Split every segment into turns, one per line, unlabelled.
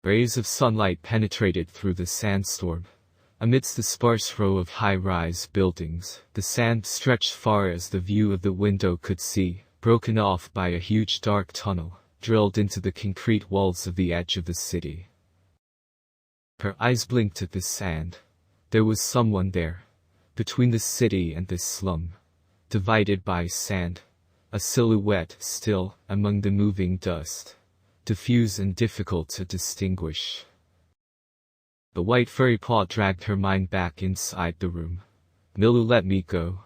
Rays of sunlight penetrated through the sandstorm. Amidst the sparse row of high-rise buildings, the sand stretched far as the view of the window could see, broken off by a huge dark tunnel, drilled into the concrete walls of the edge of the city. Her eyes blinked at the sand. There was someone there, between the city and this slum, divided by sand, a silhouette still among the moving dust, diffuse and difficult to distinguish. The white furry paw dragged her mind back inside the room. "Milu, let me go,"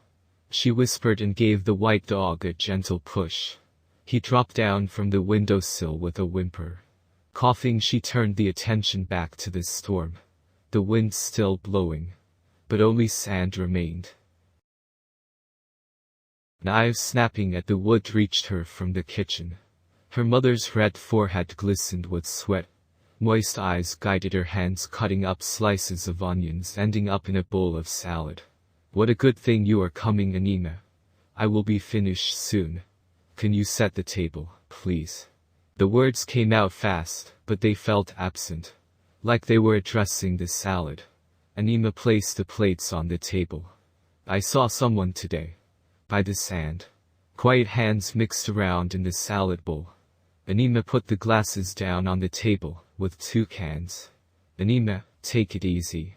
she whispered and gave the white dog a gentle push. He dropped down from the windowsill with a whimper. Coughing, she turned the attention back to the storm. The wind still blowing, but only sand remained. Knives snapping at the wood reached her from the kitchen. Her mother's red forehead glistened with sweat. Moist eyes guided her hands cutting up slices of onions ending up in a bowl of salad. "What a good thing you are coming, Anima. I will be finished soon. Can you set the table, please?" The words came out fast, but they felt absent, like they were addressing the salad. Anima placed the plates on the table. "I saw someone today, by the sand." Quiet hands mixed around in the salad bowl. Anima put the glasses down on the table, with 2 cans. "Anima, take it easy."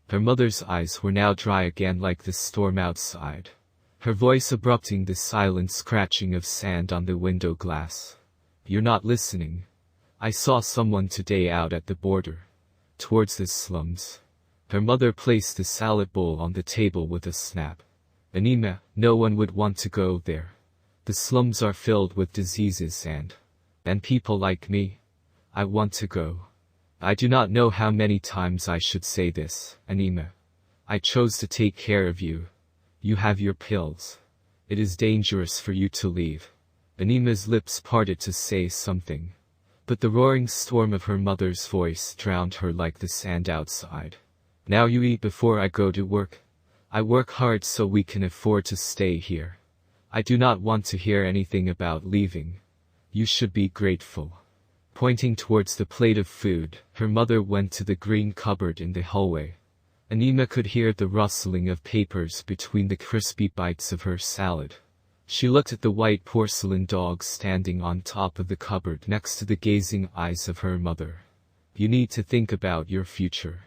Her mother's eyes were now dry again like the storm outside, her voice abrupting the silent scratching of sand on the window glass. "You're not listening. I saw someone today out at the border, towards the slums." Her mother placed the salad bowl on the table with a snap. "Anima, no one would want to go there. The slums are filled with diseases and people like me. I want to go. I do not know how many times I should say this, Anima. I chose to take care of you. You have your pills. It is dangerous for you to leave." Anima's lips parted to say something, but the roaring storm of her mother's voice drowned her like the sand outside. "Now you eat before I go to work. I work hard so we can afford to stay here. I do not want to hear anything about leaving. You should be grateful." Pointing towards the plate of food, her mother went to the green cupboard in the hallway. Anima could hear the rustling of papers between the crispy bites of her salad. She looked at the white porcelain dog standing on top of the cupboard next to the gazing eyes of her mother. "You need to think about your future.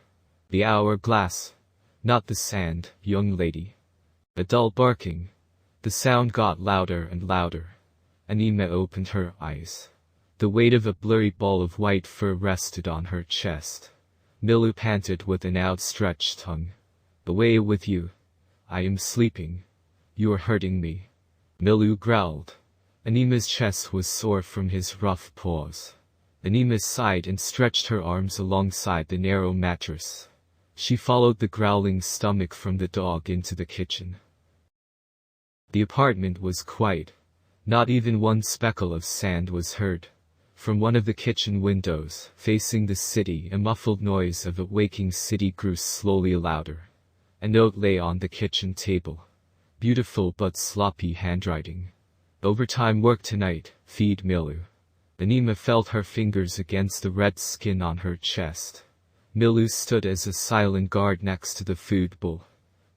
The hourglass, not the sand, young lady." A dull barking. The sound got louder and louder. Anima opened her eyes. The weight of a blurry ball of white fur rested on her chest. Milu panted with an outstretched tongue. "Away with you. I am sleeping. You are hurting me." Milu growled. Anima's chest was sore from his rough paws. Anima sighed and stretched her arms alongside the narrow mattress. She followed the growling stomach from the dog into the kitchen. The apartment was quiet. Not even one speckle of sand was heard. From one of the kitchen windows, facing the city, a muffled noise of a waking city grew slowly louder. A note lay on the kitchen table. Beautiful but sloppy handwriting. "Overtime work tonight, feed Milu." Anima felt her fingers against the red skin on her chest. Milu stood as a silent guard next to the food bowl.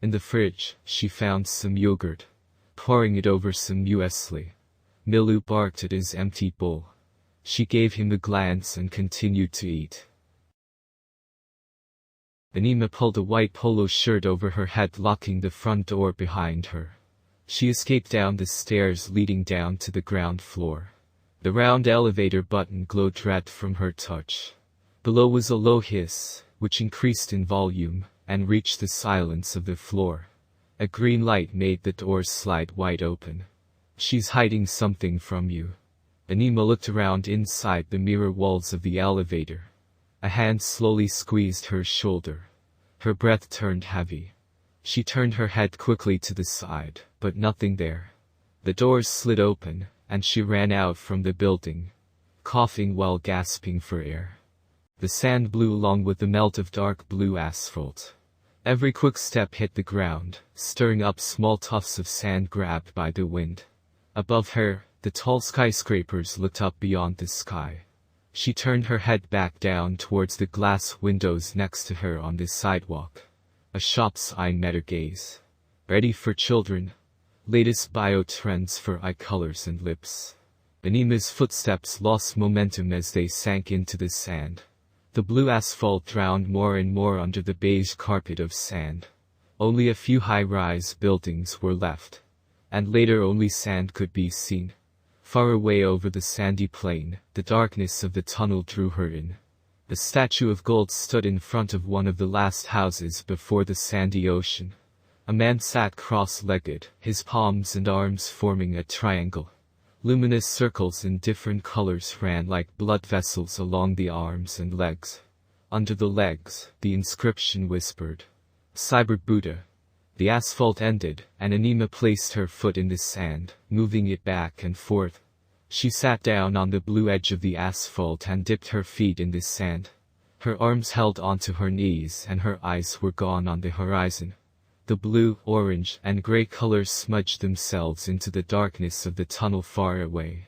In the fridge, she found some yogurt. Pouring it over some muesli. Milu barked at his empty bowl. She gave him a glance and continued to eat. Anima pulled a white polo shirt over her head, locking the front door behind her. She escaped down the stairs leading down to the ground floor. The round elevator button glowed red from her touch. Below was a low hiss, which increased in volume, and reached the silence of the floor. A green light made the doors slide wide open. "She's hiding something from you." Anima looked around inside the mirror walls of the elevator. A hand slowly squeezed her shoulder. Her breath turned heavy. She turned her head quickly to the side, but nothing there. The doors slid open, and she ran out from the building, coughing while gasping for air. The sand blew along with the melt of dark blue asphalt. Every quick step hit the ground, stirring up small tufts of sand grabbed by the wind. Above her, the tall skyscrapers looked up beyond the sky. She turned her head back down towards the glass windows next to her on the sidewalk. A shop sign met her gaze. Ready for children. Latest bio trends for eye colors and lips. Anima's footsteps lost momentum as they sank into the sand. The blue asphalt drowned more and more under the beige carpet of sand. Only a few high-rise buildings were left. And later only sand could be seen. Far away over the sandy plain, the darkness of the tunnel drew her in. A statue of gold stood in front of one of the last houses before the sandy ocean. A man sat cross-legged, his palms and arms forming a triangle. Luminous circles in different colors ran like blood vessels along the arms and legs. Under the legs, the inscription whispered, "Cyber Buddha." The asphalt ended, and Anima placed her foot in the sand, moving it back and forth. She sat down on the blue edge of the asphalt and dipped her feet in the sand. Her arms held onto her knees and her eyes were gone on the horizon. The blue, orange, and gray colors smudged themselves into the darkness of the tunnel far away.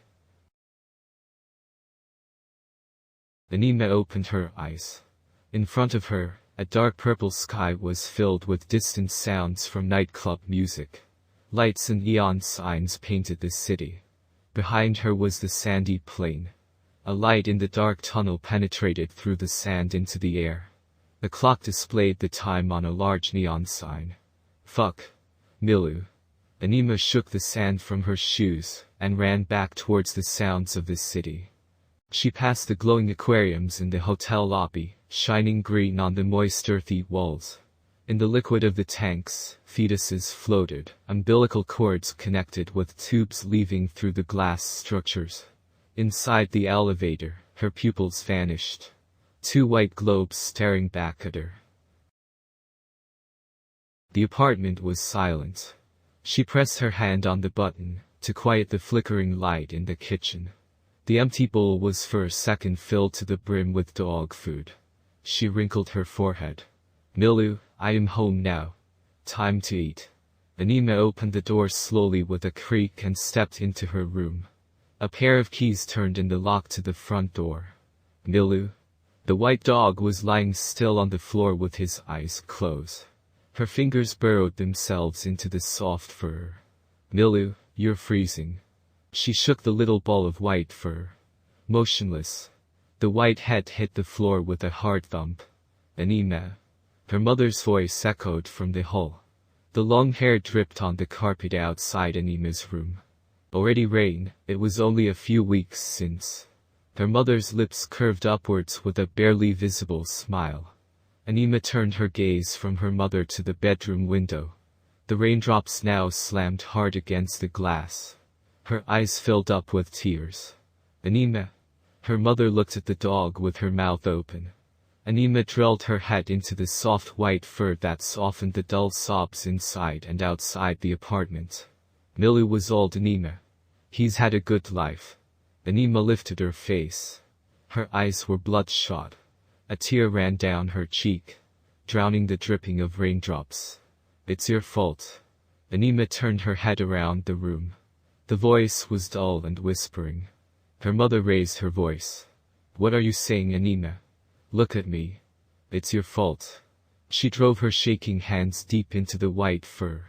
Anima opened her eyes. In front of her, a dark purple sky was filled with distant sounds from nightclub music. Lights and neon signs painted the city. Behind her was the sandy plain. A light in the dark tunnel penetrated through the sand into the air. The clock displayed the time on a large neon sign. "Fuck. Milu." Anima shook the sand from her shoes and ran back towards the sounds of the city. She passed the glowing aquariums in the hotel lobby, shining green on the moist earthy walls. In the liquid of the tanks, fetuses floated, umbilical cords connected with tubes leaving through the glass structures. Inside the elevator, her pupils vanished. Two white globes staring back at her. The apartment was silent. She pressed her hand on the button to quiet the flickering light in the kitchen. The empty bowl was for a second filled to the brim with dog food. She wrinkled her forehead. "Milu, I am home now. Time to eat." Anima opened the door slowly with a creak and stepped into her room. A pair of keys turned in the lock to the front door. "Milu." The white dog was lying still on the floor with his eyes closed. Her fingers burrowed themselves into the soft fur. "Milu, you're freezing." She shook the little ball of white fur. Motionless. The white head hit the floor with a hard thump. "Anima." Her mother's voice echoed from the hall. The long hair dripped on the carpet outside Anima's room. Already rain, it was only a few weeks since. Her mother's lips curved upwards with a barely visible smile. Anima turned her gaze from her mother to the bedroom window. The raindrops now slammed hard against the glass. Her eyes filled up with tears. "Anima." Her mother looked at the dog with her mouth open. Anima drilled her head into the soft white fur that softened the dull sobs inside and outside the apartment. "Milu was old, Anima. He's had a good life." Anima lifted her face. Her eyes were bloodshot. A tear ran down her cheek, drowning the dripping of raindrops. "It's your fault." Anima turned her head around the room. The voice was dull and whispering. Her mother raised her voice. "What are you saying, Anima? Look at me. It's your fault." She drove her shaking hands deep into the white fur.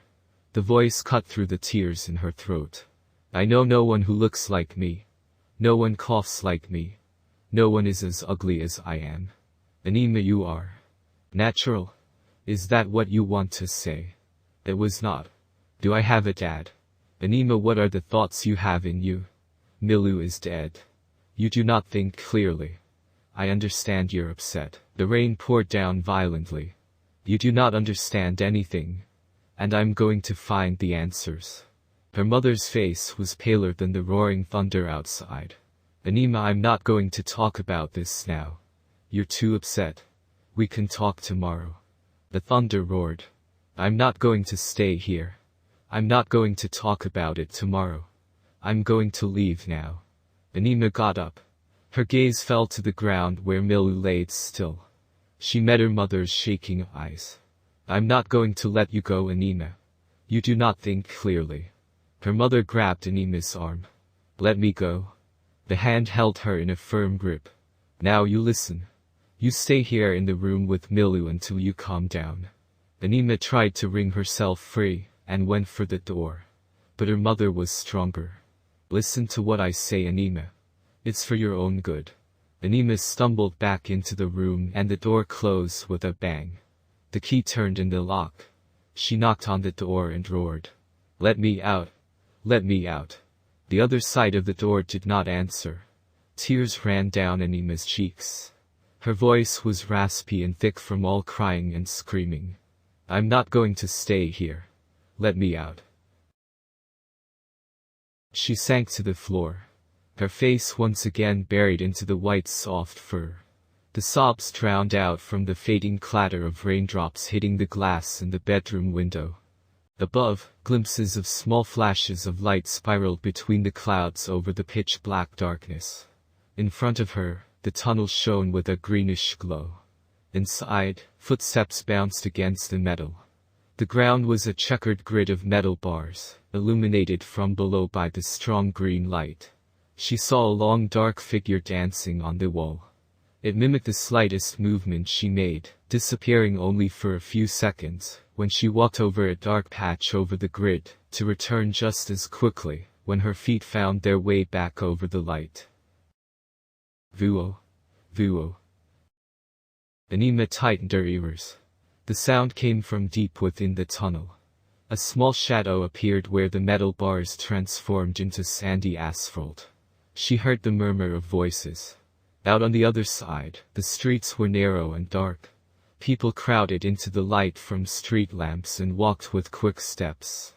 The voice cut through the tears in her throat. "I know no one who looks like me. No one coughs like me. No one is as ugly as I am. Anima, you are natural. Is that what you want to say?" "It was not." "Do I have a dad?" "Anima, what are the thoughts you have in you?" "Milu is dead." "You do not think clearly." "I understand you're upset." The rain poured down violently. "You do not understand anything. And I'm going to find the answers." Her mother's face was paler than the roaring thunder outside. "Anima, I'm not going to talk about this now. You're too upset. We can talk tomorrow." The thunder roared. "I'm not going to stay here. I'm not going to talk about it tomorrow. I'm going to leave now." Anima got up. Her gaze fell to the ground where Milu lay still. She met her mother's shaking eyes. "I'm not going to let you go, Anima. You do not think clearly." Her mother grabbed Anima's arm. "Let me go." The hand held her in a firm grip. Now you listen. You stay here in the room with Milu until you calm down. Anima tried to wring herself free, and went for the door. But her mother was stronger. Listen to what I say, Anima. It's for your own good. Anima stumbled back into the room and the door closed with a bang. The key turned in the lock. She knocked on the door and roared, "Let me out! Let me out!" The other side of the door did not answer. Tears ran down Anima's cheeks. Her voice was raspy and thick from all crying and screaming. "I'm not going to stay here. Let me out." She sank to the floor, her face once again buried into the white soft fur. The sobs drowned out from the fading clatter of raindrops hitting the glass in the bedroom window. Above, glimpses of small flashes of light spiraled between the clouds over the pitch-black darkness. In front of her, the tunnel shone with a greenish glow. Inside, footsteps bounced against the metal. The ground was a checkered grid of metal bars, illuminated from below by the strong green light. She saw a long dark figure dancing on the wall. It mimicked the slightest movement she made, disappearing only for a few seconds, when she walked over a dark patch over the grid, to return just as quickly, when her feet found their way back over the light. Vuo. Vuo. Anima tightened her ears. The sound came from deep within the tunnel. A small shadow appeared where the metal bars transformed into sandy asphalt. She heard the murmur of voices. Out on the other side, the streets were narrow and dark. People crowded into the light from street lamps and walked with quick steps.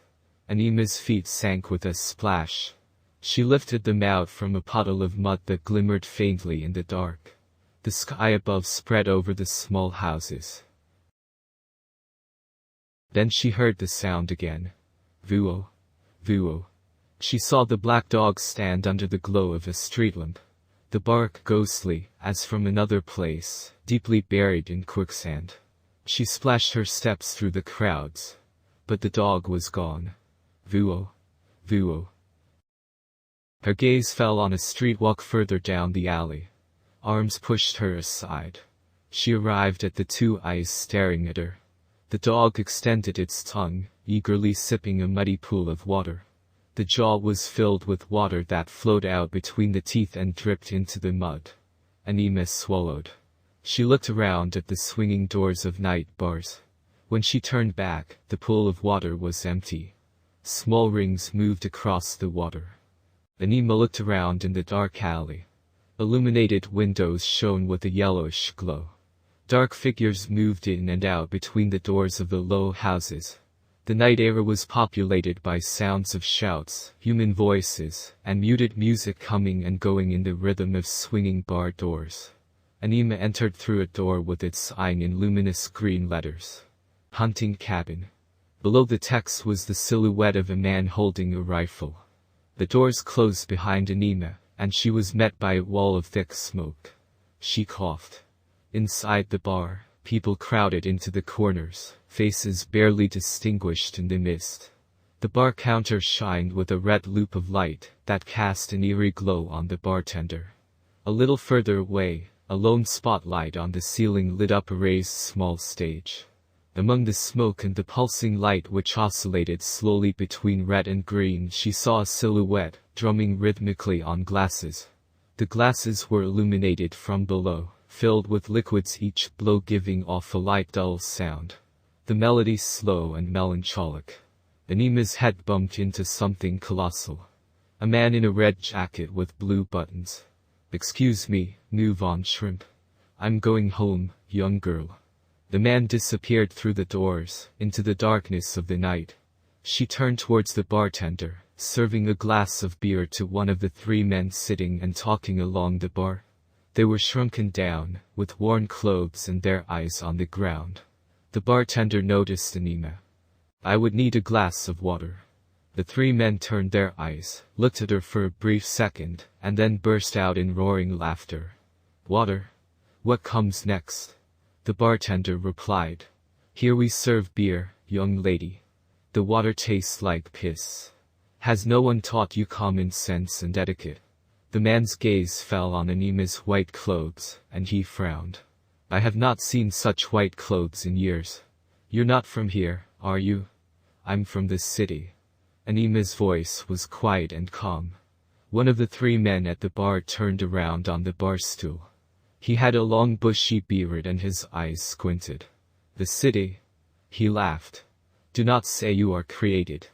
Anima's feet sank with a splash. She lifted them out from a puddle of mud that glimmered faintly in the dark. The sky above spread over the small houses. Then she heard the sound again. Vuo. Vuo. She saw the black dog stand under the glow of a street lamp. The bark ghostly, as from another place, deeply buried in quicksand. She splashed her steps through the crowds. But the dog was gone. Vuo. Vuo. Her gaze fell on a street walk further down the alley. Arms pushed her aside. She arrived at the two eyes staring at her. The dog extended its tongue, eagerly sipping a muddy pool of water. The jaw was filled with water that flowed out between the teeth and dripped into the mud. Anima swallowed. She looked around at the swinging doors of night bars. When she turned back, the pool of water was empty. Small rings moved across the water. Anima looked around in the dark alley. Illuminated windows shone with a yellowish glow. Dark figures moved in and out between the doors of the low houses. The night air was populated by sounds of shouts, human voices, and muted music coming and going in the rhythm of swinging bar doors. Anima entered through a door with its sign in luminous green letters. Hunting cabin. Below the text was the silhouette of a man holding a rifle. The doors closed behind Anima, and she was met by a wall of thick smoke. She coughed. Inside the bar, people crowded into the corners, faces barely distinguished in the mist. The bar counter shined with a red loop of light that cast an eerie glow on the bartender. A little further away, a lone spotlight on the ceiling lit up a raised small stage. Among the smoke and the pulsing light which oscillated slowly between red and green, she saw a silhouette, drumming rhythmically on glasses. The glasses were illuminated from below, filled with liquids, each blow giving off a light dull sound. The melody slow and melancholic. Anima's head bumped into something colossal. A man in a red jacket with blue buttons. "Excuse me, move on, shrimp. I'm going home, young girl." The man disappeared through the doors, into the darkness of the night. She turned towards the bartender, serving a glass of beer to one of the three men sitting and talking along the bar. They were shrunken down, with worn clothes and their eyes on the ground. The bartender noticed Anima. "I would need a glass of water." The three men turned their eyes, looked at her for a brief second, and then burst out in roaring laughter. "Water? What comes next?" The bartender replied. "Here we serve beer, young lady. The water tastes like piss. Has no one taught you common sense and etiquette?" The man's gaze fell on Anima's white clothes, and he frowned. I have not seen such white clothes in years. You're not from here, are you? I'm from this city. Anima's voice was quiet and calm. One of the three men at the bar turned around on the bar stool. He had a long bushy beard and his eyes squinted. The city? He laughed. Do not say you are created.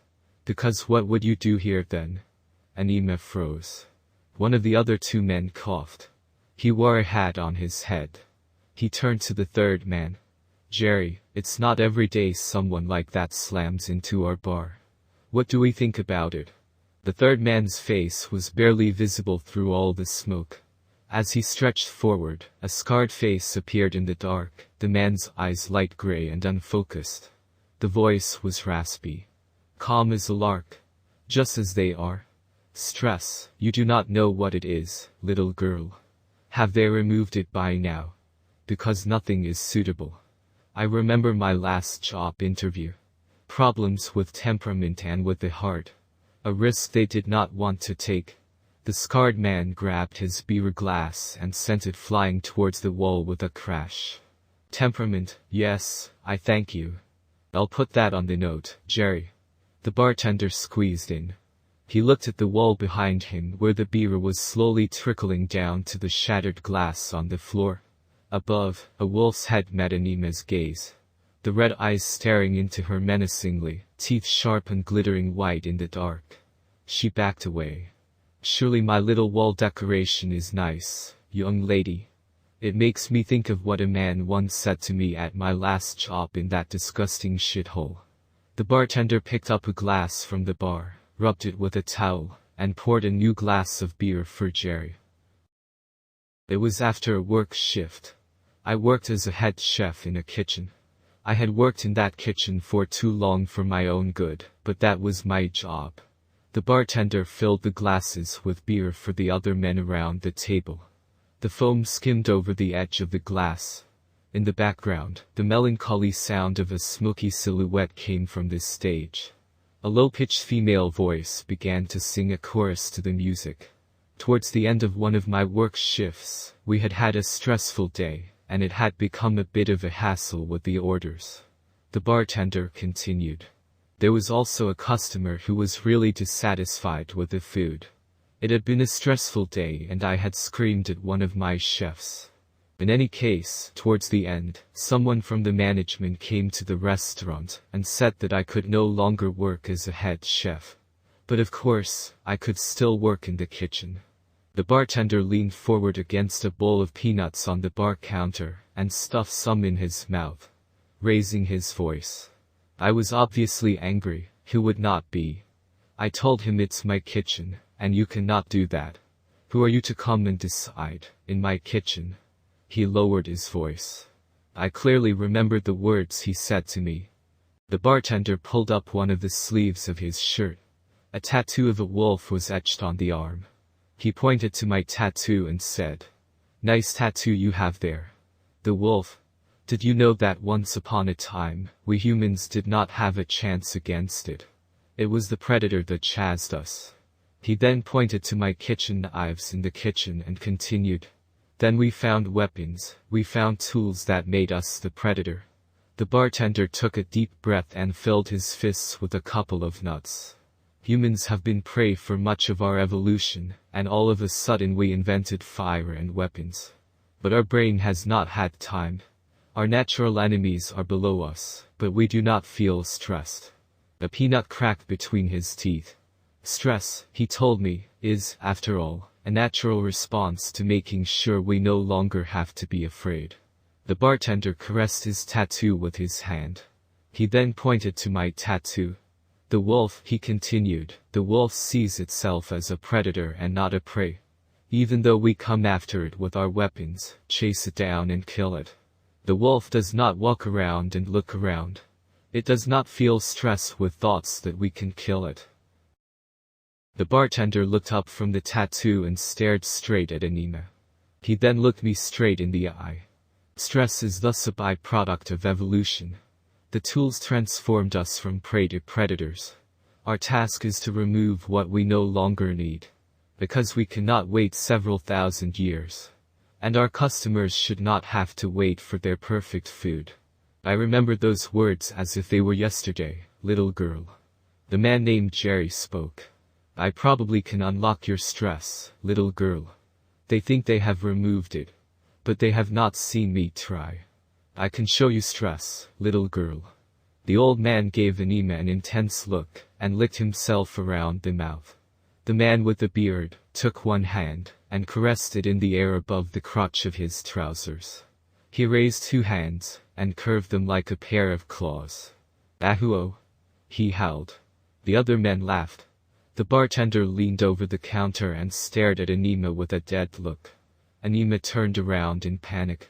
Because what would you do here then? Anima froze. One of the other two men coughed. He wore a hat on his head. He turned to the third man. Jerry, it's not every day someone like that slams into our bar. What do we think about it? The third man's face was barely visible through all the smoke. As he stretched forward, a scarred face appeared in the dark, the man's eyes light gray and unfocused. The voice was raspy. Calm as a lark. Just as they are. Stress, you do not know what it is, little girl. Have they removed it by now? Because nothing is suitable. I remember my last job interview. Problems with temperament and with the heart. A risk they did not want to take. The scarred man grabbed his beer glass and sent it flying towards the wall with a crash. Temperament, yes, I thank you. I'll put that on the note, Jerry. The bartender squeezed in. He looked at the wall behind him where the beer was slowly trickling down to the shattered glass on the floor. Above, a wolf's head met Anima's gaze. The red eyes staring into her menacingly, teeth sharp and glittering white in the dark. She backed away. Surely my little wall decoration is nice, young lady. It makes me think of what a man once said to me at my last job in that disgusting shithole. The bartender picked up a glass from the bar, rubbed it with a towel, and poured a new glass of beer for Jerry. It was after a work shift. I worked as a head chef in a kitchen. I had worked in that kitchen for too long for my own good, but that was my job. The bartender filled the glasses with beer for the other men around the table. The foam skimmed over the edge of the glass. In the background, the melancholy sound of a smoky silhouette came from this stage. A low-pitched female voice began to sing a chorus to the music. Towards the end of one of my work shifts, we had had a stressful day, and it had become a bit of a hassle with the orders. The bartender continued. There was also a customer who was really dissatisfied with the food. It had been a stressful day and I had screamed at one of my chefs. In any case, towards the end, someone from the management came to the restaurant and said that I could no longer work as a head chef. But of course, I could still work in the kitchen. The bartender leaned forward against a bowl of peanuts on the bar counter and stuffed some in his mouth, raising his voice. I was obviously angry. Who would not be? I told him it's my kitchen, and you cannot do that. Who are you to come and decide, in my kitchen? He lowered his voice. I clearly remembered the words he said to me. The bartender pulled up one of the sleeves of his shirt. A tattoo of a wolf was etched on the arm. He pointed to my tattoo and said, "Nice tattoo you have there." The wolf. Did you know that once upon a time, we humans did not have a chance against it? It was the predator that chased us. He then pointed to my kitchen knives in the kitchen and continued. Then we found weapons, we found tools that made us the predator. The bartender took a deep breath and filled his fists with a couple of nuts. Humans have been prey for much of our evolution, and all of a sudden we invented fire and weapons. But our brain has not had time. Our natural enemies are below us, but we do not feel stressed. A peanut cracked between his teeth. Stress, he told me, is, after all, a natural response to making sure we no longer have to be afraid. The bartender caressed his tattoo with his hand. He then pointed to my tattoo. The wolf, he continued, the wolf sees itself as a predator and not a prey. Even though we come after it with our weapons, chase it down and kill it. The wolf does not walk around and look around. It does not feel stress with thoughts that we can kill it. The bartender looked up from the tattoo and stared straight at Anima. He then looked me straight in the eye. Stress is thus a byproduct of evolution. The tools transformed us from prey to predators. Our task is to remove what we no longer need. Because we cannot wait several thousand years. And our customers should not have to wait for their perfect food. I remember those words as if they were yesterday, little girl. The man named Jerry spoke. I probably can unlock your stress, little girl. They think they have removed it. But they have not seen me try. I can show you stress, little girl. The old man gave Anima an intense look, and licked himself around the mouth. The man with the beard took one hand, and caressed it in the air above the crotch of his trousers. He raised two hands, and curved them like a pair of claws. Ahuo! He howled. The other men laughed. The bartender leaned over the counter and stared at Anima with a dead look. Anima turned around in panic.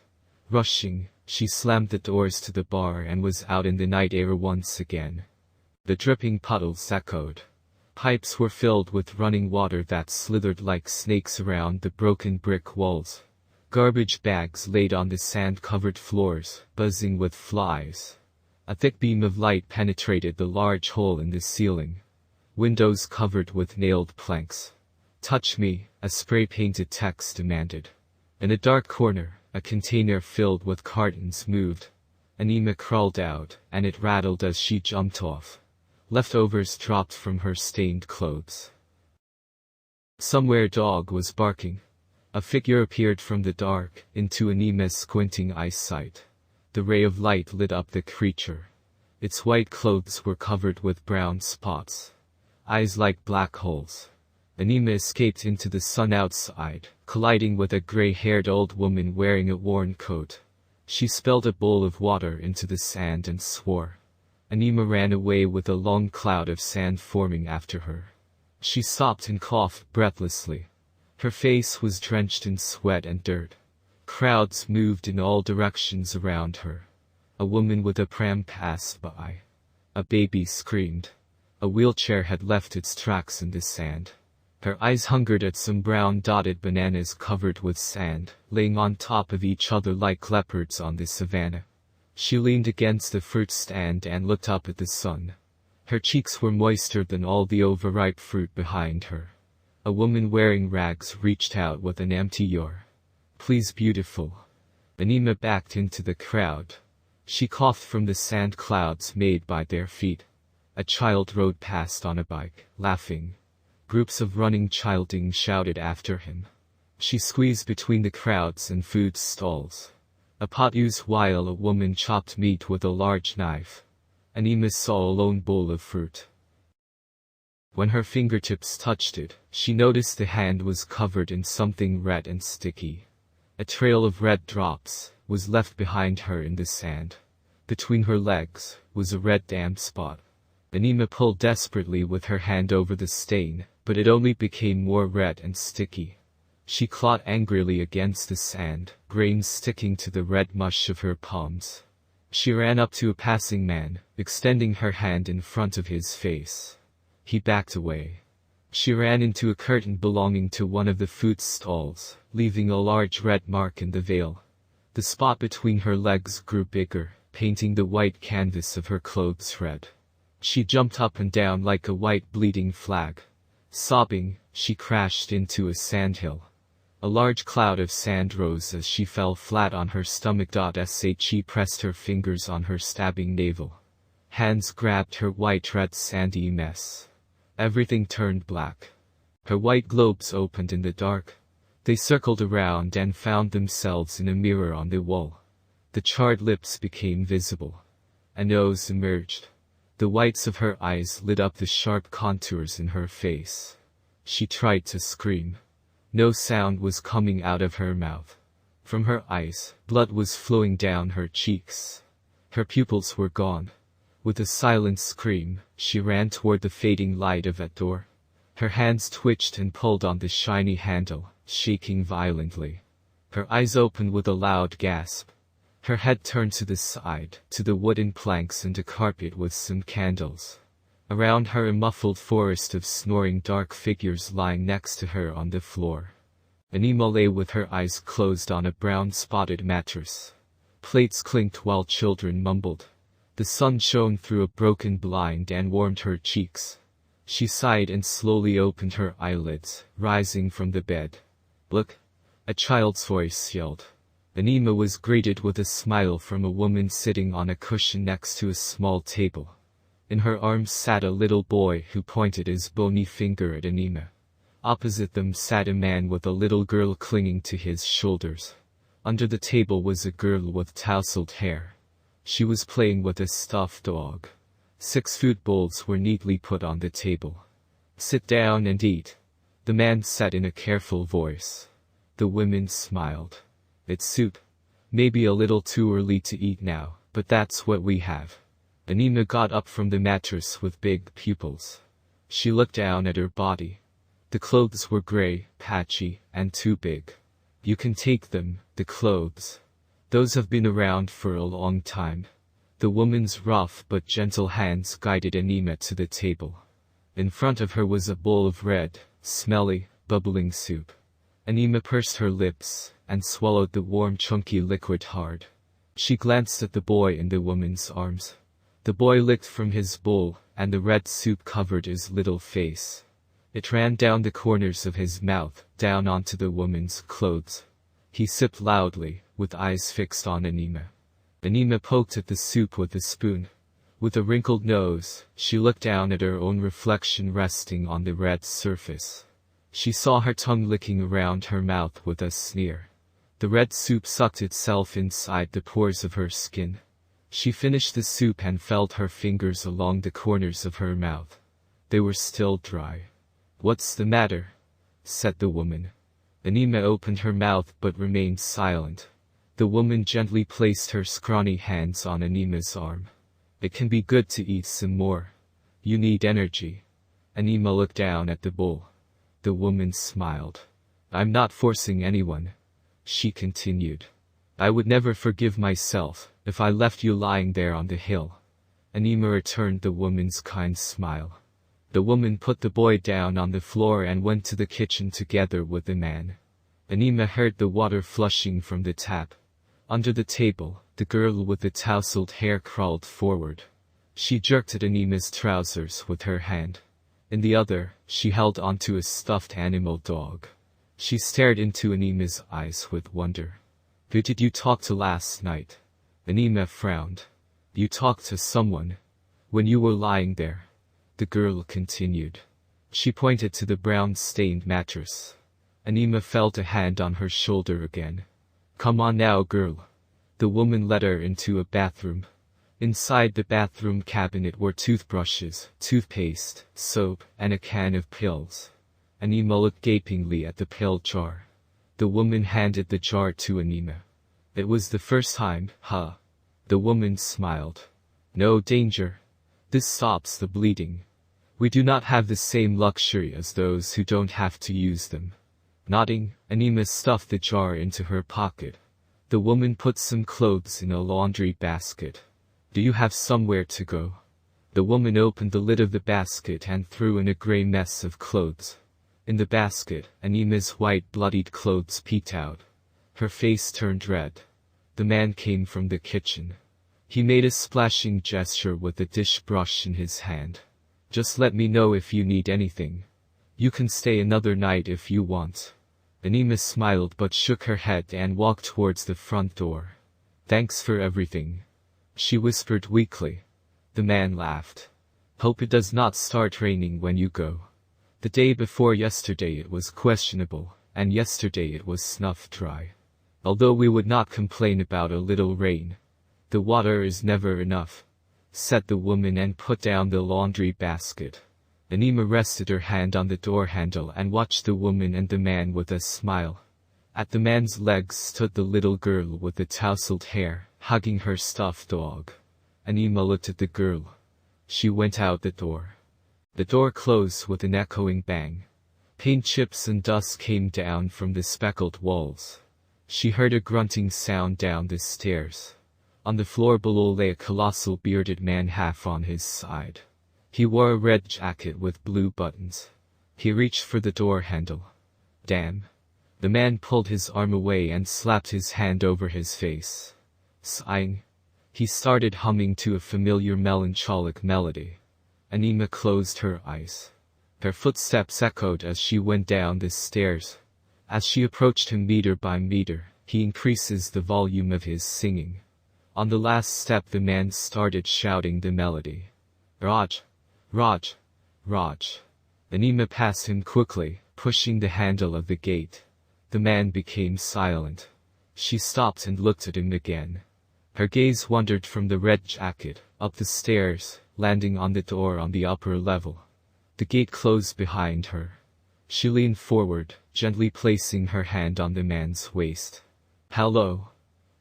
Rushing, she slammed the doors to the bar and was out in the night air once again. The dripping puddles echoed. Pipes were filled with running water that slithered like snakes around the broken brick walls. Garbage bags laid on the sand-covered floors, buzzing with flies. A thick beam of light penetrated the large hole in the ceiling. Windows covered with nailed planks. "Touch me," a spray-painted text demanded. In a dark corner, a container filled with cartons moved. Anima crawled out, and it rattled as she jumped off. Leftovers dropped from her stained clothes. Somewhere a dog was barking. A figure appeared from the dark, into Anima's squinting eyesight. The ray of light lit up the creature. Its white clothes were covered with brown spots. Eyes like black holes. Anima escaped into the sun outside, colliding with a gray-haired old woman wearing a worn coat. She spilled a bowl of water into the sand and swore. Anima ran away with a long cloud of sand forming after her. She sobbed and coughed breathlessly. Her face was drenched in sweat and dirt. Crowds moved in all directions around her. A woman with a pram passed by. A baby screamed. A wheelchair had left its tracks in the sand. Her eyes hungered at some brown dotted bananas covered with sand, laying on top of each other like leopards on the savannah. She leaned against the fruit stand and looked up at the sun. Her cheeks were moister than all the overripe fruit behind her. A woman wearing rags reached out with an empty jar. "Please, beautiful." Anima backed into the crowd. She coughed from the sand clouds made by their feet. A child rode past on a bike, laughing. Groups of running children shouted after him. She squeezed between the crowds and food stalls. A pot used while a woman chopped meat with a large knife. Anima saw a lone bowl of fruit. When her fingertips touched it, she noticed the hand was covered in something red and sticky. A trail of red drops was left behind her in the sand. Between her legs was a red damp spot. Anima pulled desperately with her hand over the stain, but it only became more red and sticky. She clawed angrily against the sand, grains sticking to the red mush of her palms. She ran up to a passing man, extending her hand in front of his face. He backed away. She ran into a curtain belonging to one of the food stalls, leaving a large red mark in the veil. The spot between her legs grew bigger, painting the white canvas of her clothes red. She jumped up and down like a white bleeding flag. Sobbing, she crashed into a sandhill. A large cloud of sand rose as she fell flat on her stomach. She pressed her fingers on her stabbing navel. Hands grabbed her white-red sandy mess. Everything turned black. Her white globes opened in the dark. They circled around and found themselves in a mirror on the wall. The charred lips became visible. A nose emerged. The whites of her eyes lit up the sharp contours in her face. She tried to scream. No sound was coming out of her mouth. From her eyes, blood was flowing down her cheeks. Her pupils were gone. With a silent scream, she ran toward the fading light of that door. Her hands twitched and pulled on the shiny handle, shaking violently. Her eyes opened with a loud gasp. Her head turned to the side, to the wooden planks and a carpet with some candles. Around her a muffled forest of snoring dark figures lying next to her on the floor. Anima lay with her eyes closed on a brown-spotted mattress. Plates clinked while children mumbled. The sun shone through a broken blind and warmed her cheeks. She sighed and slowly opened her eyelids, rising from the bed. "Look!" a child's voice yelled. Anima was greeted with a smile from a woman sitting on a cushion next to a small table. In her arms sat a little boy who pointed his bony finger at Anima. Opposite them sat a man with a little girl clinging to his shoulders. Under the table was a girl with tousled hair. She was playing with a stuffed dog. 6 food bowls were neatly put on the table. "Sit down and eat," the man said in a careful voice. The women smiled. "It's soup. Maybe a little too early to eat now, but that's what we have." Anima got up from the mattress with big pupils. She looked down at her body. The clothes were gray, patchy, and too big. "You can take them, the clothes. Those have been around for a long time." The woman's rough but gentle hands guided Anima to the table. In front of her was a bowl of red, smelly, bubbling soup. Anima pursed her lips and swallowed the warm chunky liquid hard. She glanced at the boy in the woman's arms. The boy licked from his bowl, and the red soup covered his little face. It ran down the corners of his mouth, down onto the woman's clothes. He sipped loudly, with eyes fixed on Anima. Anima poked at the soup with a spoon. With a wrinkled nose, she looked down at her own reflection resting on the red surface. She saw her tongue licking around her mouth with a sneer. The red soup sucked itself inside the pores of her skin. She finished the soup and felt her fingers along the corners of her mouth. They were still dry. "What's the matter?" said the woman. Anima opened her mouth but remained silent. The woman gently placed her scrawny hands on Anima's arm. "It can be good to eat some more. You need energy." Anima looked down at the bowl. The woman smiled. "I'm not forcing anyone," she continued. "I would never forgive myself if I left you lying there on the hill." Anima returned the woman's kind smile. The woman put the boy down on the floor and went to the kitchen together with the man. Anima heard the water flushing from the tap. Under the table, the girl with the tousled hair crawled forward. She jerked at Anima's trousers with her hand. In the other, she held onto a stuffed animal dog. She stared into Anima's eyes with wonder. "Who did you talk to last night?" Anima frowned. "You talked to someone when you were lying there," the girl continued. She pointed to the brown-stained mattress. Anima felt a hand on her shoulder again. "Come on now, girl." The woman led her into a bathroom. Inside the bathroom cabinet were toothbrushes, toothpaste, soap, and a can of pills. Anima looked gapingly at the pill jar. The woman handed the jar to Anima. "It was the first time, huh?" The woman smiled. "No danger. This stops the bleeding. We do not have the same luxury as those who don't have to use them." Nodding, Anima stuffed the jar into her pocket. The woman put some clothes in a laundry basket. "Do you have somewhere to go?" The woman opened the lid of the basket and threw in a gray mess of clothes. In the basket, Anima's white bloodied clothes peeked out. Her face turned red. The man came from the kitchen. He made a splashing gesture with a dish brush in his hand. "Just let me know if you need anything. You can stay another night if you want." Anima smiled but shook her head and walked towards the front door. "Thanks for everything," she whispered weakly. The man laughed. "Hope it does not start raining when you go. The day before yesterday it was questionable, and yesterday it was snuff dry. Although we would not complain about a little rain. The water is never enough," said the woman and put down the laundry basket. Anima rested her hand on the door handle and watched the woman and the man with a smile. At the man's legs stood the little girl with the tousled hair, hugging her stuffed dog. Anima looked at the girl. She went out the door. The door closed with an echoing bang. Paint chips and dust came down from the speckled walls. She heard a grunting sound down the stairs. On the floor below lay a colossal bearded man half on his side. He wore a red jacket with blue buttons. He reached for the door handle. "Damn." The man pulled his arm away and slapped his hand over his face. Sighing, he started humming to a familiar melancholic melody. Anima closed her eyes. Her footsteps echoed as she went down the stairs. As she approached him meter by meter, he increases the volume of his singing. On the last step the man started shouting the melody. Raj, Raj, Raj. Anima passed him quickly, pushing the handle of the gate. The man became silent. She stopped and looked at him again. Her gaze wandered from the red jacket, up the stairs, landing on the door on the upper level. The gate closed behind her. She leaned forward, gently placing her hand on the man's waist. Hello.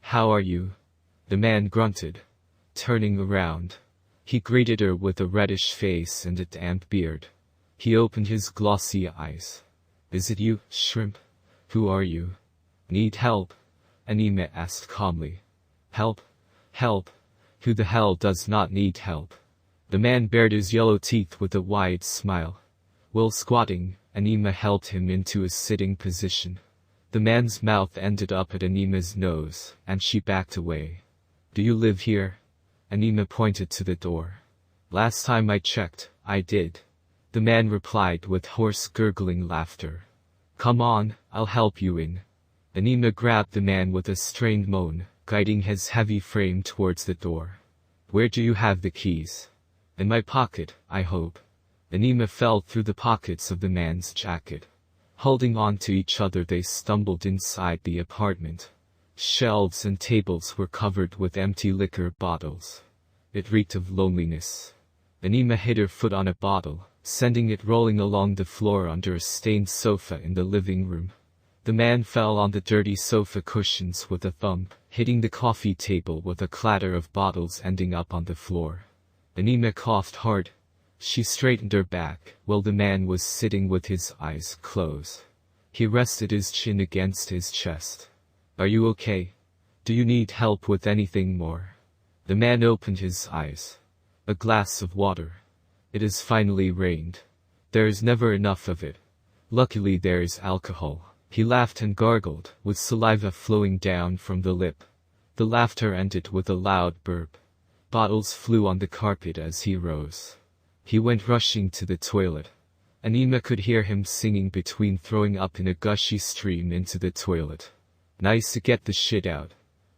How are you? The man grunted. Turning around, he greeted her with a reddish face and a damp beard. He opened his glossy eyes. Is it you, shrimp? Who are you? Need help? Anima asked calmly. Help? Help? Who the hell does not need help? The man bared his yellow teeth with a wide smile. While squatting, Anima helped him into a sitting position. The man's mouth ended up at Anima's nose, and she backed away. Do you live here? Anima pointed to the door. Last time I checked, I did. The man replied with hoarse gurgling laughter. Come on, I'll help you in. Anima grabbed the man with a strained moan, guiding his heavy frame towards the door. Where do you have the keys? In my pocket, I hope. Anima fell through the pockets of the man's jacket. Holding on to each other they stumbled inside the apartment. Shelves and tables were covered with empty liquor bottles. It reeked of loneliness. Anima hit her foot on a bottle, sending it rolling along the floor under a stained sofa in the living room. The man fell on the dirty sofa cushions with a thump, hitting the coffee table with a clatter of bottles ending up on the floor. Anima coughed hard. She straightened her back, while the man was sitting with his eyes closed. He rested his chin against his chest. Are you okay? Do you need help with anything more? The man opened his eyes. A glass of water. It has finally rained. There is never enough of it. Luckily there is alcohol. He laughed and gargled, with saliva flowing down from the lip. The laughter ended with a loud burp. Bottles flew on the carpet as he rose. He went rushing to the toilet. Anima could hear him singing between throwing up in a gushy stream into the toilet. Nice to get the shit out.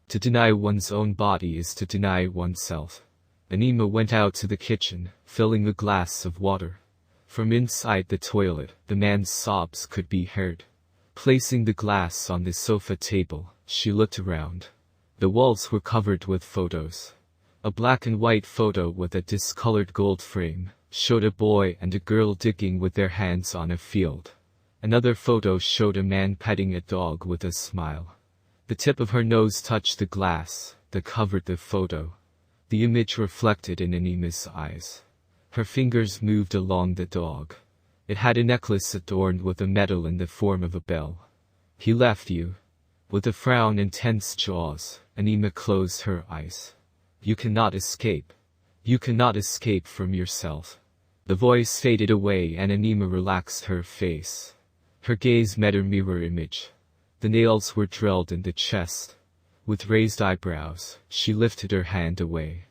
To deny one's own body is to deny oneself. Anima went out to the kitchen, filling a glass of water. From inside the toilet, the man's sobs could be heard. Placing the glass on the sofa table, she looked around. The walls were covered with photos. A black and white photo with a discolored gold frame showed a boy and a girl digging with their hands on a field. Another photo showed a man petting a dog with a smile. The tip of her nose touched the glass that covered the photo. The image reflected in Anima's eyes. Her fingers moved along the dog. It had a necklace adorned with a medal in the form of a bell. He left you. With a frown and tense jaws, Anima closed her eyes. You cannot escape. You cannot escape from yourself. The voice faded away and Anima relaxed her face. Her gaze met her mirror image. The nails were drilled in the chest. With raised eyebrows, she lifted her hand away.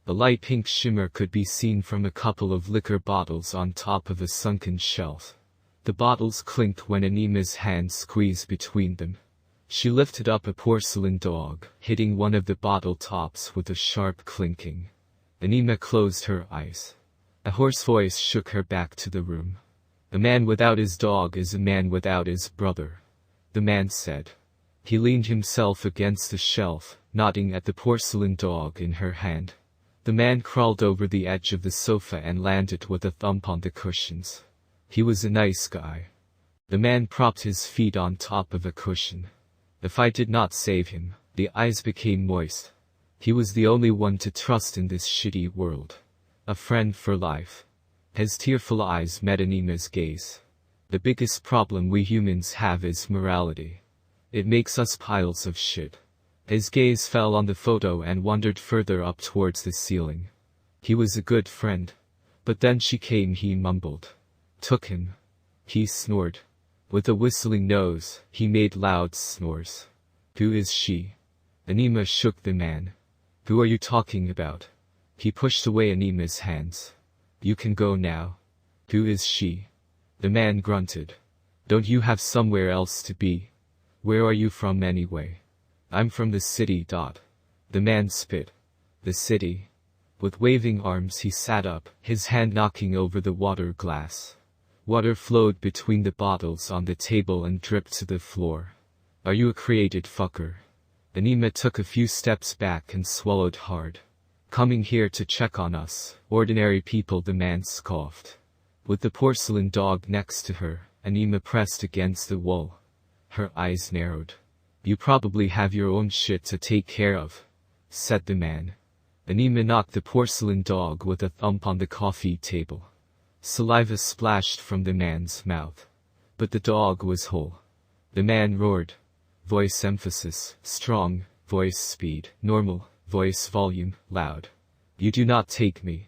A light pink shimmer could be seen from a couple of liquor bottles on top of a sunken shelf. The bottles clinked when Anima's hand squeezed between them. She lifted up a porcelain dog, hitting one of the bottle tops with a sharp clinking. Anima closed her eyes. A hoarse voice shook her back to the room. A man without his dog is a man without his brother, the man said. He leaned himself against the shelf, nodding at the porcelain dog in her hand. The man crawled over the edge of the sofa and landed with a thump on the cushions. He was a nice guy. The man propped his feet on top of a cushion. If I did not save him, the eyes became moist. He was the only one to trust in this shitty world. A friend for life. His tearful eyes met Anima's gaze. The biggest problem we humans have is morality. It makes us piles of shit. His gaze fell on the photo and wandered further up towards the ceiling. He was a good friend. But then she came, he mumbled. Took him. He snored. With a whistling nose, he made loud snores. Who is she? Anima shook the man. Who are you talking about? He pushed away Anima's hands. You can go now. Who is she? The man grunted. Don't you have somewhere else to be? Where are you from anyway? I'm from the city. The man spit. The city. With waving arms he sat up, his hand knocking over the water glass. Water flowed between the bottles on the table and dripped to the floor. Are you a created fucker? Anima took a few steps back and swallowed hard. Coming here to check on us, ordinary people, the man scoffed. With the porcelain dog next to her, Anima pressed against the wall. Her eyes narrowed. You probably have your own shit to take care of, said the man. Anima knocked the porcelain dog with a thump on the coffee table. Saliva splashed from the man's mouth. But the dog was whole. The man roared. Voice emphasis, strong, voice speed, normal, voice volume, loud. You do not take me.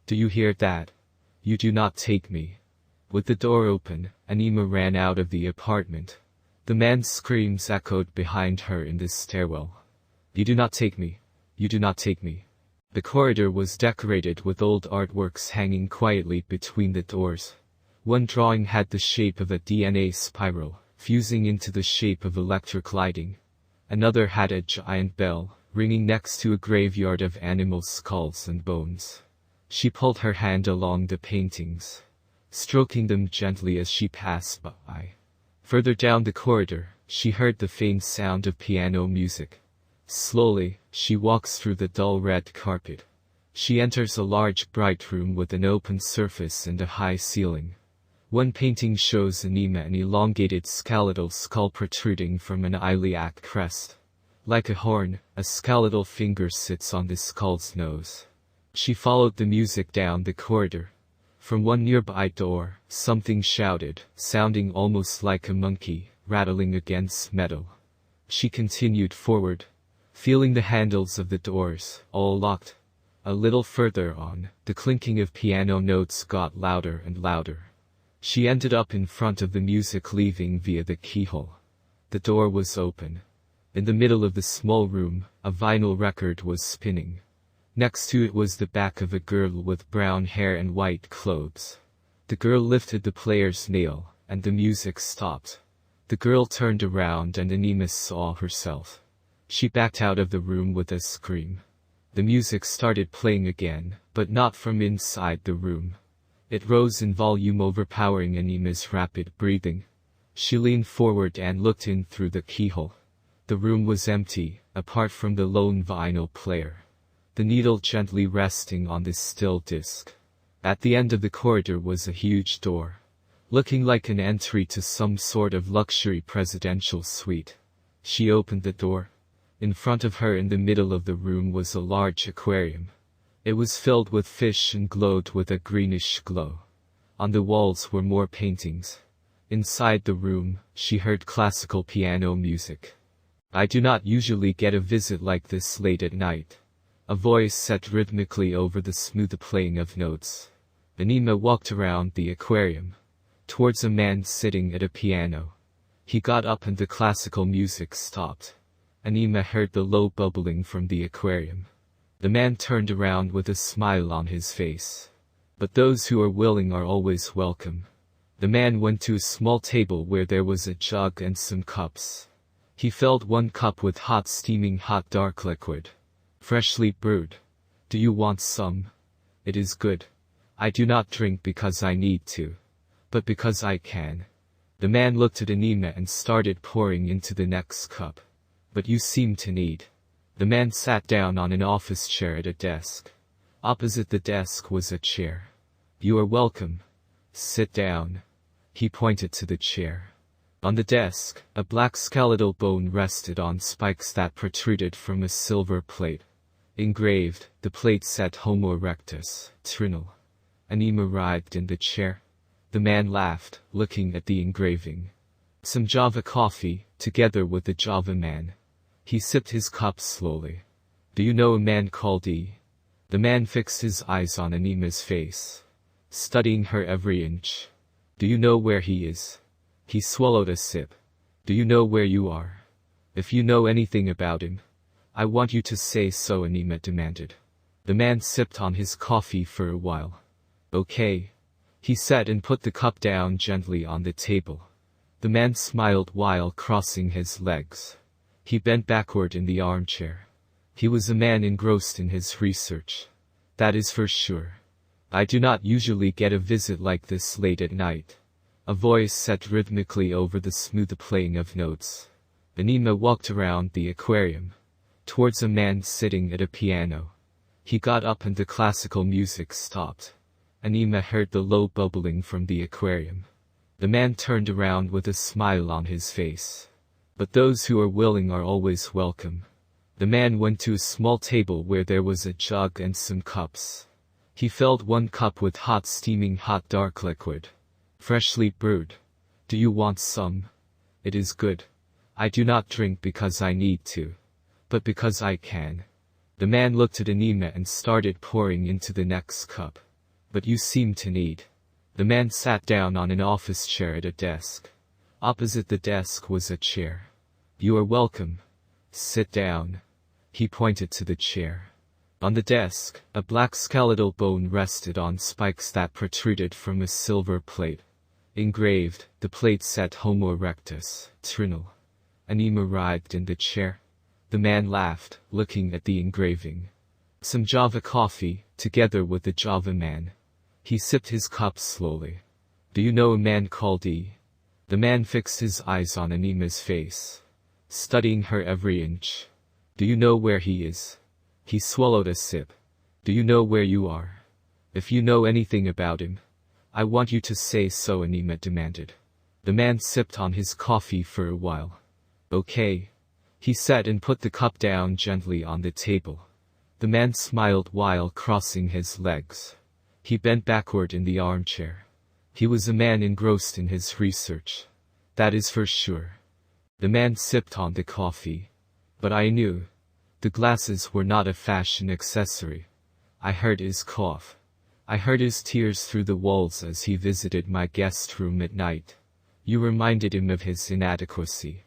Do you hear that? You do not take me. With the door open, Anima ran out of the apartment. The man's screams echoed behind her in the stairwell. You do not take me. You do not take me. The corridor was decorated with old artworks hanging quietly between the doors. One drawing had the shape of a DNA spiral, fusing into the shape of electric lighting. Another had a giant bell, ringing next to a graveyard of animal skulls and bones. She pulled her hand along the paintings, stroking them gently as she passed by. Further down the corridor, she heard the faint sound of piano music. Slowly, she walks through the dull red carpet. She enters a large bright room with an open surface and a high ceiling. One painting shows Anima an elongated skeletal skull protruding from an iliac crest. Like a horn, a skeletal finger sits on the skull's nose. She followed the music down the corridor. From one nearby door, something shouted, sounding almost like a monkey, rattling against metal. She continued forward, feeling the handles of the doors, all locked. A little further on, the clinking of piano notes got louder and louder. She ended up in front of the music, leaving via the keyhole. The door was open. In the middle of the small room, a vinyl record was spinning. Next to it was the back of a girl with brown hair and white clothes. The girl lifted the player's nail, and the music stopped. The girl turned around and Anima saw herself. She backed out of the room with a scream. The music started playing again, but not from inside the room. It rose in volume, overpowering Anima's rapid breathing. She leaned forward and looked in through the keyhole. The room was empty, apart from the lone vinyl player. The needle gently resting on the still disc. At the end of the corridor was a huge door, looking like an entry to some sort of luxury presidential suite. She opened the door. In front of her in the middle of the room was a large aquarium. It was filled with fish and glowed with a greenish glow. On the walls were more paintings. Inside the room, she heard classical piano music. I do not usually get a visit like this late at night. A voice said rhythmically over the smooth playing of notes. Anima walked around the aquarium, towards a man sitting at a piano. He got up and the classical music stopped. Anima heard the low bubbling from the aquarium. The man turned around with a smile on his face. But those who are willing are always welcome. The man went to a small table where there was a jug and some cups. He filled one cup with hot steaming hot dark liquid, freshly brewed. Do you want some? It is good. I do not drink because I need to, but because I can. The man looked at Anima and started pouring into the next cup. But you seem to need. The man sat down on an office chair at a desk. Opposite the desk was a chair. You are welcome. Sit down. He pointed to the chair. On the desk, a black skeletal bone rested on spikes that protruded from a silver plate. Engraved, the plate said Homo erectus, Trinal. Anima writhed in the chair. The man laughed, looking at the engraving. Some Java coffee, together with the Java man. He sipped his cup slowly. Do you know a man called E? The man fixed his eyes on Anima's face, studying her every inch. Do you know where he is? He swallowed a sip. Do you know where you are? If you know anything about him, I want you to say so, Anima demanded. The man sipped on his coffee for a while. Okay. he said and put the cup down gently on the table. The man smiled while crossing his legs. He bent backward in the armchair. He was a man engrossed in his research. That is for sure. I do not usually get a visit like this late at night. A voice said rhythmically over the smooth playing of notes. Anima walked around the aquarium, towards a man sitting at a piano. He got up and the classical music stopped. Anima heard the low bubbling from the aquarium. The man turned around with a smile on his face. But those who are willing are always welcome. The man went to a small table where there was a jug and some cups. He filled one cup with steaming hot dark liquid. Freshly brewed. Do you want some? It is good. I do not drink because I need to, but because I can. The man looked at Anima and started pouring into the next cup. But you seem to need. The man sat down on an office chair at a desk. Opposite the desk was a chair. You are welcome. Sit down. He pointed to the chair. On the desk, a black skeletal bone rested on spikes that protruded from a silver plate. Engraved, the plate said Homo erectus, Trinal. Anima writhed in the chair. The man laughed, looking at the engraving. Some Java coffee, together with the Java man. He sipped his cup slowly. Do you know a man called E? The man fixed his eyes on Anima's face, studying her every inch. Do you know where he is? He swallowed a sip. Do you know where you are? If you know anything about him, I want you to say so, Anima demanded. The man sipped on his coffee for a while. Okay, he said and put the cup down gently on the table. The man smiled while crossing his legs. He bent backward in the armchair. He was a man engrossed in his research. That is for sure. The man sipped on the coffee. But I knew. The glasses were not a fashion accessory. I heard his cough. I heard his tears through the walls as he visited my guest room at night. You reminded him of his inadequacy.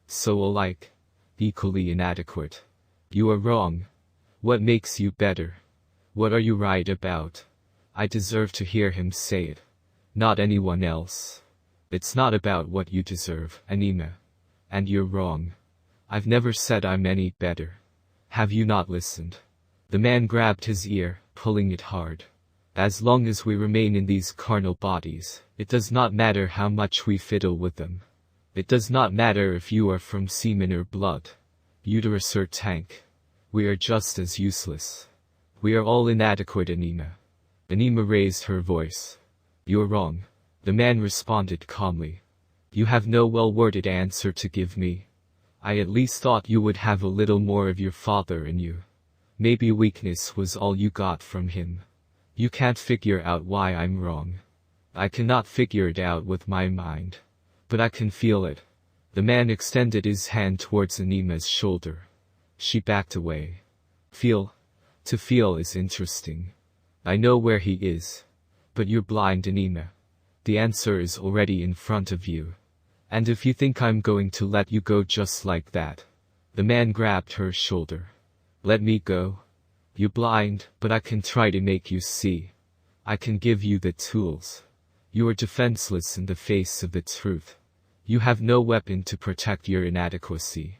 So alike. Equally inadequate. You are wrong. What makes you better? What are you right about? I deserve to hear him say it. Not anyone else. It's not about what you deserve, Anima. And you're wrong. I've never said I'm any better. Have you not listened? The man grabbed his ear, pulling it hard. As long as we remain in these carnal bodies, it does not matter how much we fiddle with them. It does not matter if you are from semen or blood, uterus or tank. We are just as useless. We are all inadequate, Anima. Anima raised her voice. You're wrong. The man responded calmly. You have no well-worded answer to give me. I at least thought you would have a little more of your father in you. Maybe weakness was all you got from him. You can't figure out why I'm wrong. I cannot figure it out with my mind. But I can feel it. The man extended his hand towards Anima's shoulder. She backed away. Feel. To feel is interesting. I know where he is. But you're blind, Anima. The answer is already in front of you. And if you think I'm going to let you go just like that. The man grabbed her shoulder. Let me go. You're blind, but I can try to make you see. I can give you the tools. You are defenseless in the face of the truth. You have no weapon to protect your inadequacy.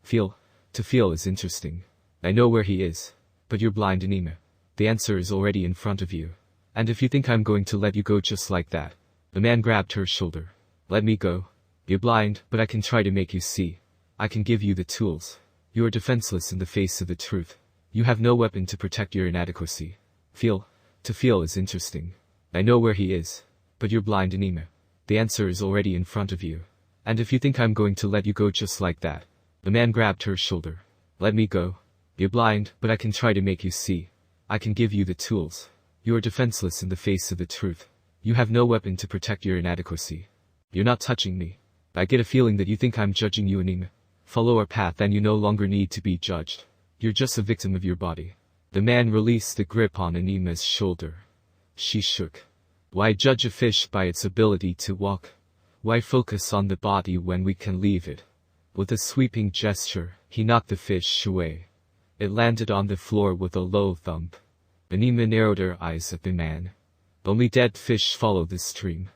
Feel. To feel is interesting. I know where he is. But you're blind, Anima. The answer is already in front of you. And if you think I'm going to let you go just like that. The man grabbed her shoulder. Let me go. You're blind, but I can try to make you see. I can give you the tools. You are defenseless in the face of the truth. You have no weapon to protect your inadequacy. Feel. To feel is interesting. I know where he is. But you're blind, Anima. The answer is already in front of you. And if you think I'm going to let you go just like that. The man grabbed her shoulder. Let me go. You're blind, but I can try to make you see. I can give you the tools. You are defenseless in the face of the truth. You have no weapon to protect your inadequacy. You're not touching me. I get a feeling that you think I'm judging you, Anima. Follow our path and you no longer need to be judged. You're just a victim of your body. The man released the grip on Anima's shoulder. She shook. Why judge a fish by its ability to walk? Why focus on the body when we can leave it? With a sweeping gesture, he knocked the fish away. It landed on the floor with a low thump. Anima narrowed her eyes at the man. Only dead fish follow the stream.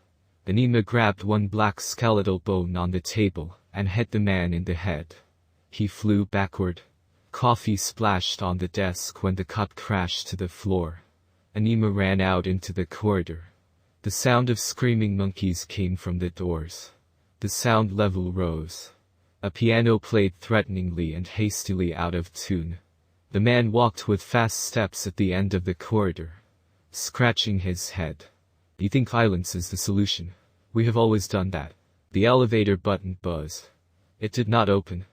Anima grabbed one black skeletal bone on the table and hit the man in the head. He flew backward. Coffee splashed on the desk when the cup crashed to the floor. Anima ran out into the corridor. The sound of screaming monkeys came from the doors. The sound level rose. A piano played threateningly and hastily out of tune. The man walked with fast steps at the end of the corridor, scratching his head. You think violence is the solution? We have always done that. The elevator button buzzed. It did not open.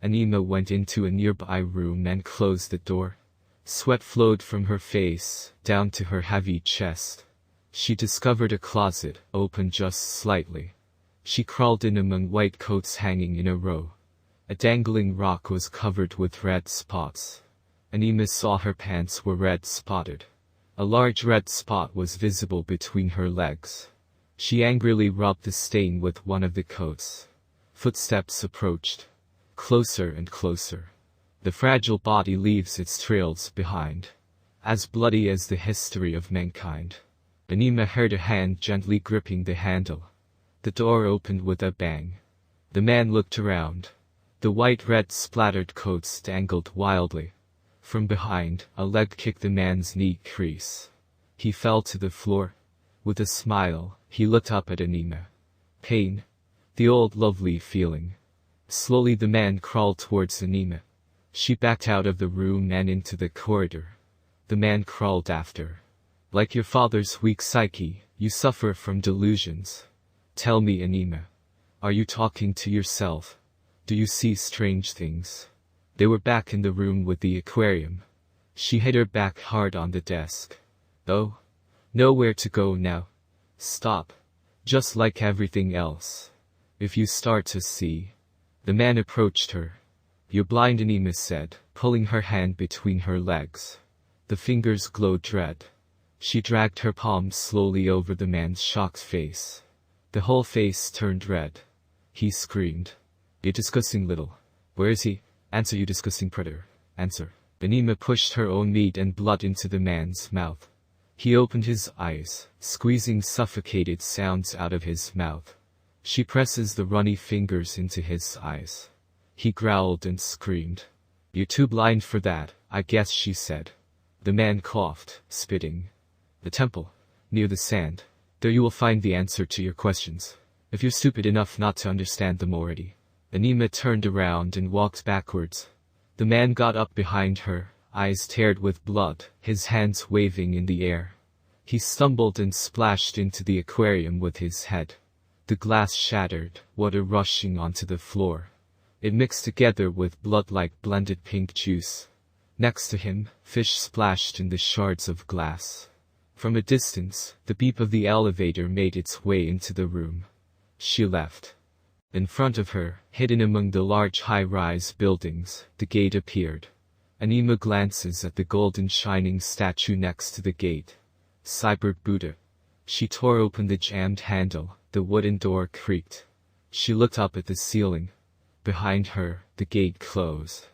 Anima went into a nearby room and closed the door. Sweat flowed from her face, down to her heavy chest. She discovered a closet, open just slightly. She crawled in among white coats hanging in a row. A dangling rock was covered with red spots. Anima saw her pants were red spotted. A large red spot was visible between her legs. She angrily rubbed the stain with one of the coats. Footsteps approached. Closer and closer. The fragile body leaves its trails behind. As bloody as the history of mankind. Anima heard a hand gently gripping the handle. The door opened with a bang. The man looked around. The white-red splattered coats dangled wildly. From behind, a leg kicked the man's knee crease. He fell to the floor. With a smile, he looked up at Anima. Pain. The old lovely feeling. Slowly the man crawled towards Anima. She backed out of the room and into the corridor. The man crawled after. Like your father's weak psyche, you suffer from delusions. Tell me, Anima. Are you talking to yourself? Do you see strange things? They were back in the room with the aquarium. She hit her back hard on the desk. Oh? Nowhere to go now. Stop. Just like everything else. If you start to see. The man approached her. You're blind, Anima said, pulling her hand between her legs. The fingers glowed red. She dragged her palm slowly over the man's shocked face. The whole face turned red. He screamed. You disgusting little. Where is he? Answer, you disgusting predator. Answer. Anima pushed her own meat and blood into the man's mouth. He opened his eyes, squeezing suffocated sounds out of his mouth. She presses the runny fingers into his eyes. He growled and screamed. You're too blind for that, I guess, she said. The man coughed, spitting. The temple. Near the sand. There you will find the answer to your questions. If you're stupid enough not to understand them already. Anima turned around and walked backwards. The man got up behind her, eyes teared with blood, his hands waving in the air. He stumbled and splashed into the aquarium with his head. The glass shattered, water rushing onto the floor. It mixed together with blood like blended pink juice. Next to him, fish splashed in the shards of glass. From a distance, the beep of the elevator made its way into the room. She left. In front of her, hidden among the large high-rise buildings, the gate appeared. Anima glances at the golden shining statue next to the gate. Cyber Buddha. She tore open the jammed handle, the wooden door creaked. She looked up at the ceiling. Behind her, the gate closed.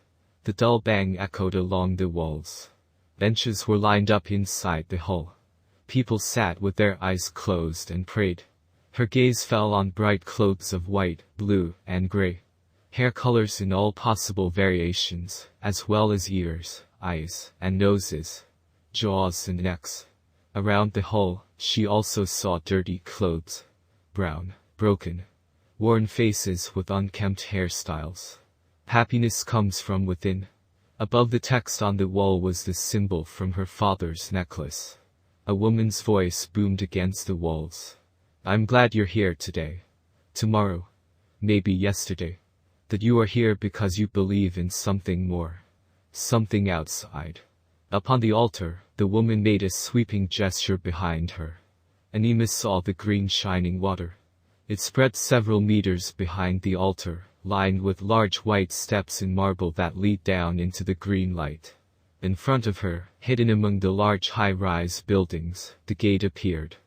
The dull bang echoed along the walls. Benches were lined up inside the hall. People sat with their eyes closed and prayed. Her gaze fell on bright clothes of white, blue, and gray. Hair colors in all possible variations, as well as ears, eyes, and noses, jaws and necks. Around the hall, she also saw dirty clothes. Brown, broken, worn faces with unkempt hairstyles. Happiness comes from within. Above the text on the wall was the symbol from her father's necklace. A woman's voice boomed against the walls. I'm glad you're here today. Tomorrow. Maybe yesterday. That you are here because you believe in something more. Something outside. Upon the altar, the woman made a sweeping gesture behind her. Anima saw the green shining water. It spread several meters behind the altar, lined with large white steps in marble that lead down into the green light. In front of her, hidden among the large high-rise buildings, the gate appeared.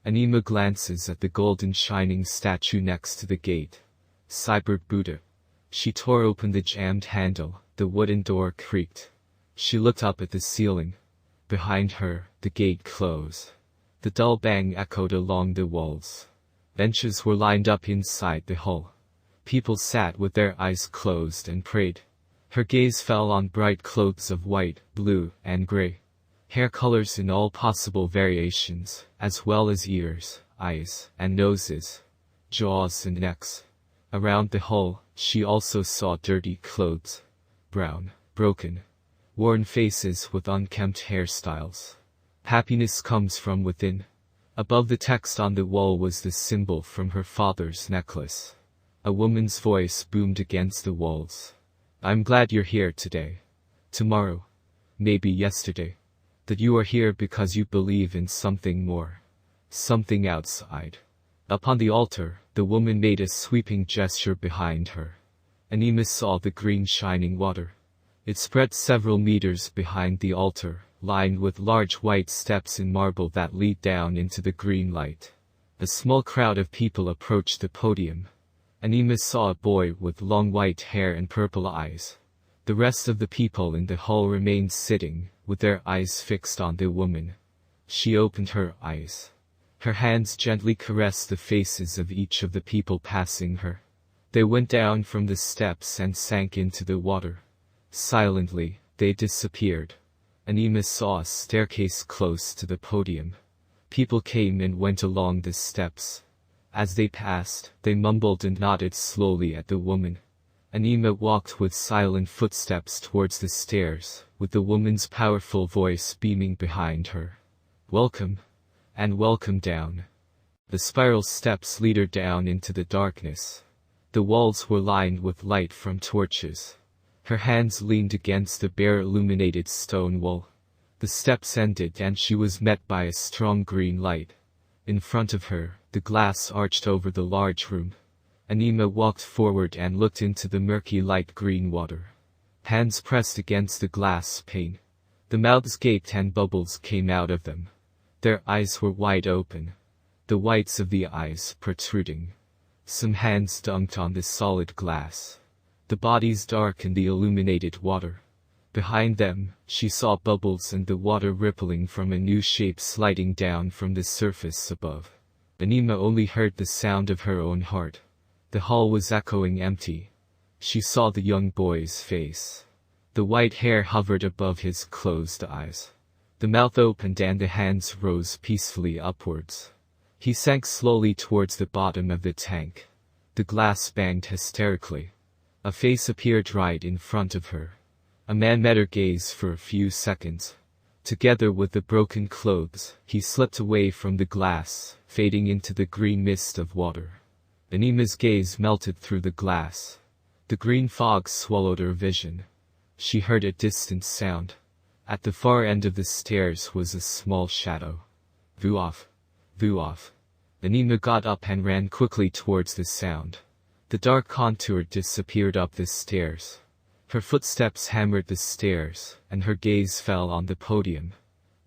Anima glances at the golden shining statue next to the gate. Cyber Buddha. She tore open the jammed handle, the wooden door creaked. She looked up at the ceiling. Behind her, the gate closed. The dull bang echoed along the walls. Benches were lined up inside the hall. People sat with their eyes closed and prayed. Her gaze fell on bright clothes of white, blue, and gray. Hair colors in all possible variations, as well as ears, eyes, and noses, jaws and necks. Around the hall, she also saw dirty clothes. Brown, broken, worn faces with unkempt hairstyles. Happiness comes from within. Above the text on the wall was the symbol from her father's necklace. A woman's voice boomed against the walls. I'm glad you're here today. Tomorrow, maybe yesterday. That you are here because you believe in something more. Something outside. Upon the altar, the woman made a sweeping gesture behind her. Anima saw the green shining water. It spread several meters behind the altar, lined with large white steps in marble that lead down into the green light. A small crowd of people approached the podium. Anima saw a boy with long white hair and purple eyes. The rest of the people in the hall remained sitting, with their eyes fixed on the woman. She opened her eyes. Her hands gently caressed the faces of each of the people passing her. They went down from the steps and sank into the water. Silently, they disappeared. Anima saw a staircase close to the podium. People came and went along the steps. As they passed, they mumbled and nodded slowly at the woman. Anima walked with silent footsteps towards the stairs, with the woman's powerful voice beaming behind her. Welcome. And welcome down. The spiral steps lead her down into the darkness. The walls were lined with light from torches. Her hands leaned against the bare illuminated stone wall. The steps ended and she was met by a strong green light. In front of her, the glass arched over the large room. Anima walked forward and looked into the murky light green water. Hands pressed against the glass pane. The mouths gaped and bubbles came out of them. Their eyes were wide open, the whites of the eyes protruding. Some hands dunked on the solid glass. The bodies dark in the illuminated water. Behind them, she saw bubbles and the water rippling from a new shape sliding down from the surface above. Anima only heard the sound of her own heart. The hall was echoing empty. She saw the young boy's face. The white hair hovered above his closed eyes. The mouth opened and the hands rose peacefully upwards. He sank slowly towards the bottom of the tank. The glass banged hysterically. A face appeared right in front of her. A man met her gaze for a few seconds. Together with the broken clothes, he slipped away from the glass, fading into the green mist of water. Anima's gaze melted through the glass. The green fog swallowed her vision. She heard a distant sound. At the far end of the stairs was a small shadow. Voo off. Voo off. Anima got up and ran quickly towards the sound. The dark contour disappeared up the stairs. Her footsteps hammered the stairs, and her gaze fell on the podium.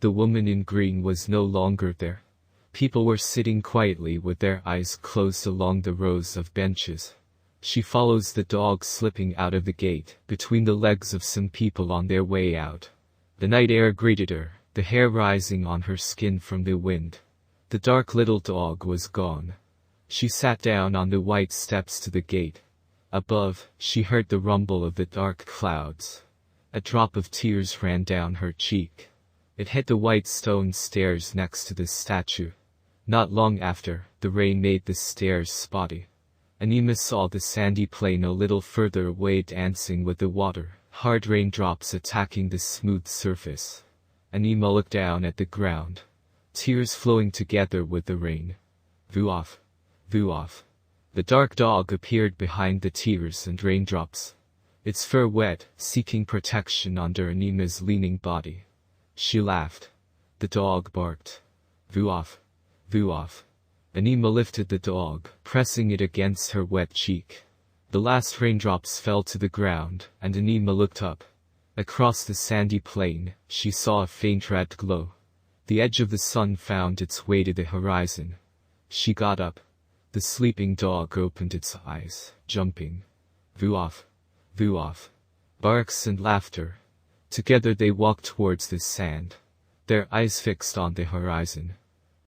The woman in green was no longer there. People were sitting quietly with their eyes closed along the rows of benches. She follows the dog slipping out of the gate, between the legs of some people on their way out. The night air greeted her, the hair rising on her skin from the wind. The dark little dog was gone. She sat down on the white steps to the gate. Above, she heard the rumble of the dark clouds. A drop of tears ran down her cheek. It hit the white stone stairs next to the statue. Not long after, the rain made the stairs spotty. Anima saw the sandy plain a little further away dancing with the water, hard raindrops attacking the smooth surface. Anima looked down at the ground. Tears flowing together with the rain. Voo off. Voo off. The dark dog appeared behind the tears and raindrops. Its fur wet, seeking protection under Anima's leaning body. She laughed. The dog barked. Voo off. Voo off. Anima lifted the dog, pressing it against her wet cheek. The last raindrops fell to the ground, and Anima looked up. Across the sandy plain, she saw a faint red glow. The edge of the sun found its way to the horizon. She got up. The sleeping dog opened its eyes, jumping. Voo off. Voo off. Barks and laughter. Together they walked towards the sand. Their eyes fixed on the horizon.